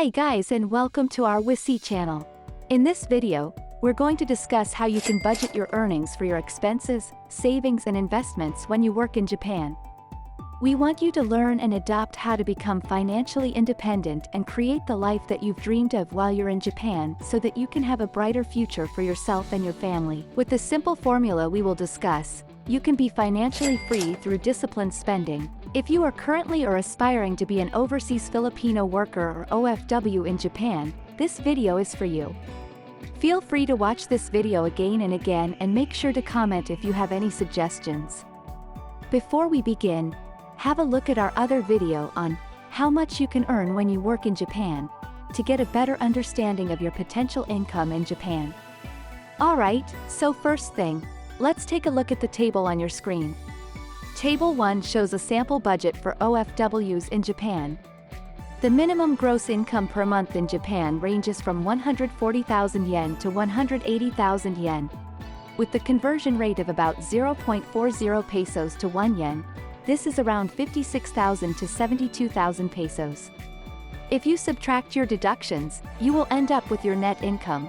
Hi guys and welcome to our WISI channel. In this video, we're going to discuss how you can budget your earnings for your expenses, savings and investments when you work in Japan. We want you to learn and adopt how to become financially independent and create the life that you've dreamed of while you're in Japan so that you can have a brighter future for yourself and your family. With the simple formula we will discuss, you can be financially free through disciplined spending. If you are currently or aspiring to be an Overseas Filipino Worker or OFW in Japan, this video is for you. Feel free to watch this video again and again and make sure to comment if you have any suggestions. Before we begin, have a look at our other video on how much you can earn when you work in Japan to get a better understanding of your potential income in Japan. Alright, so first thing, let's take a look at the table on your screen. Table 1 shows a sample budget for OFWs in Japan. The minimum gross income per month in Japan ranges from 140,000 yen to 180,000 yen. With the conversion rate of about 0.40 pesos to 1 yen, this is around 56,000 to 72,000 pesos. If you subtract your deductions, you will end up with your net income.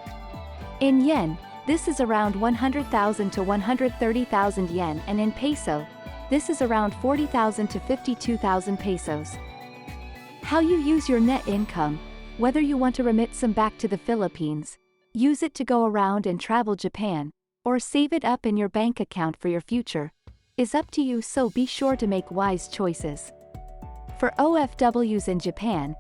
In yen, this is around 100,000 to 130,000 yen, and in peso, this is around 40,000 to 52,000 pesos. How you use your net income, whether you want to remit some back to the Philippines, use it to go around and travel Japan, or save it up in your bank account for your future, is up to you, so be sure to make wise choices. For OFWs in Japan,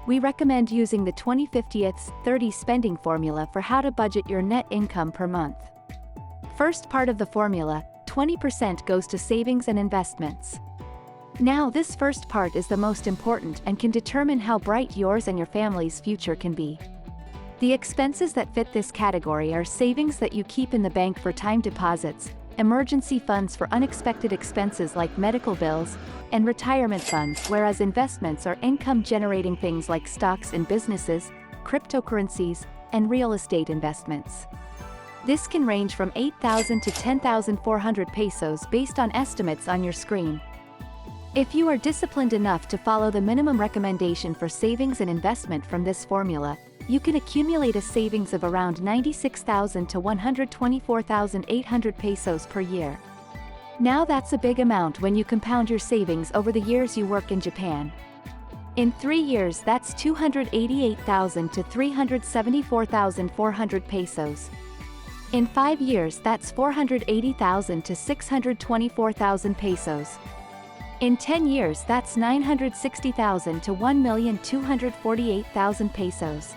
we recommend using the 20/50/30 spending formula for how to budget your net income per month. First part of the formula, 20% goes to savings and investments. Now this first part is the most important and can determine how bright yours and your family's future can be. The expenses that fit this category are savings that you keep in the bank for time deposits, emergency funds for unexpected expenses like medical bills, and retirement funds, whereas investments are income-generating things like stocks in businesses, cryptocurrencies, and real estate investments. This can range from 8,000 to 10,400 pesos based on estimates on your screen. If you are disciplined enough to follow the minimum recommendation for savings and investment from this formula, you can accumulate a savings of around 96,000 to 124,800 pesos per year. Now that's a big amount when you compound your savings over the years you work in Japan. In 3 years that's 288,000 to 374,400 pesos. In 5 years that's 480,000 to 624,000 pesos. In 10 years that's 960,000 to 1,248,000 pesos.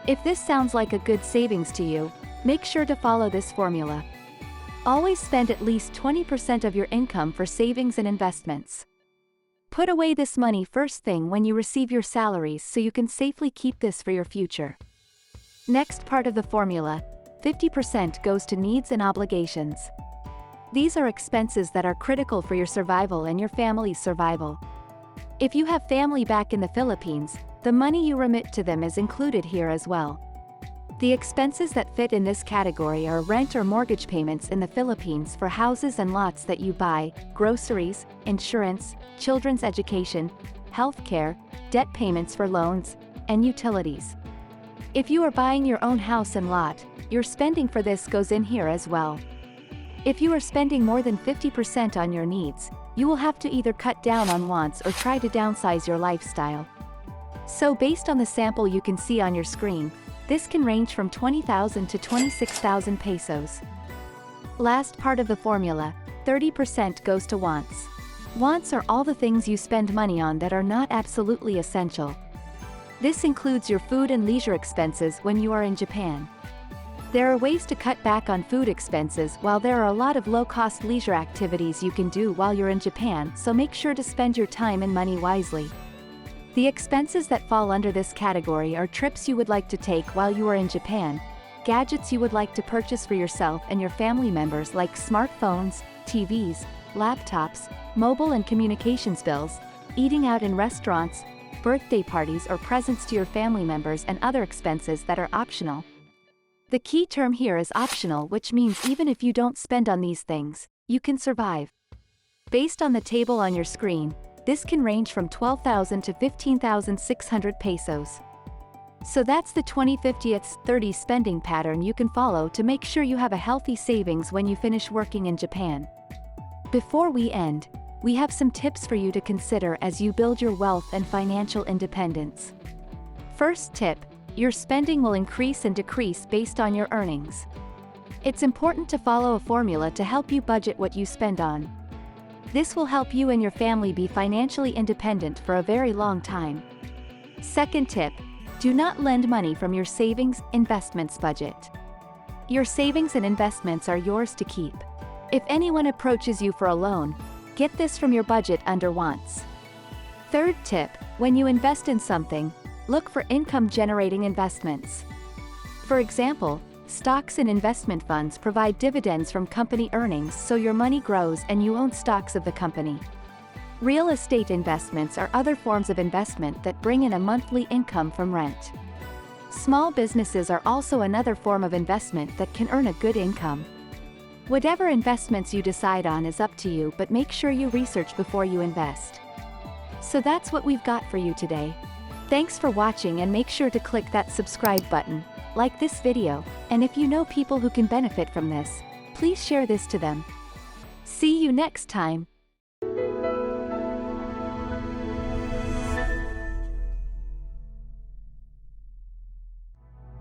If this sounds like a good savings to you, make sure to follow this formula. Always spend at least 20% of your income for savings and investments. Put away this money first thing when you receive your salaries so you can safely keep this for your future. Next part of the formula, 50% goes to needs and obligations. These are expenses that are critical for your survival and your family's survival. If you have family back in the Philippines, the money you remit to them is included here as well. The expenses that fit in this category are rent or mortgage payments in the Philippines for houses and lots that you buy, groceries, insurance, children's education, healthcare, debt payments for loans, and utilities. If you are buying your own house and lot, your spending for this goes in here as well. If you are spending more than 50% on your needs, you will have to either cut down on wants or try to downsize your lifestyle. So based on the sample you can see on your screen, this can range from 20,000 to 26,000 pesos. Last part of the formula, 30% goes to wants. Wants are all the things you spend money on that are not absolutely essential. This includes your food and leisure expenses when you are in Japan. There are ways to cut back on food expenses while there are a lot of low-cost leisure activities you can do while you're in Japan, so make sure to spend your time and money wisely. The expenses that fall under this category are trips you would like to take while you are in Japan, gadgets you would like to purchase for yourself and your family members like smartphones, TVs, laptops, mobile and communications bills, eating out in restaurants, birthday parties or presents to your family members, and other expenses that are optional. The key term here is optional, which means even if you don't spend on these things, you can survive. Based on the table on your screen, this can range from 12,000 to 15,600 pesos. So that's the 20-50-30 spending pattern you can follow to make sure you have a healthy savings when you finish working in Japan. Before we end, we have some tips for you to consider as you build your wealth and financial independence. First tip, your spending will increase and decrease based on your earnings. It's important to follow a formula to help you budget what you spend on. This will help you and your family be financially independent for a very long time. Second tip, do not lend money from your savings, investments budget. Your savings and investments are yours to keep. If anyone approaches you for a loan, get this from your budget under wants. Third tip, when you invest in something, look for income-generating investments. For example, stocks and investment funds provide dividends from company earnings, so your money grows and you own stocks of the company. Real estate investments are other forms of investment that bring in a monthly income from rent. Small businesses are also another form of investment that can earn a good income. Whatever investments you decide on is up to you, but make sure you research before you invest. So that's what we've got for you today. Thanks for watching, and make sure to click that subscribe button, like this video, and if you know people who can benefit from this, please share this to them. See you next time.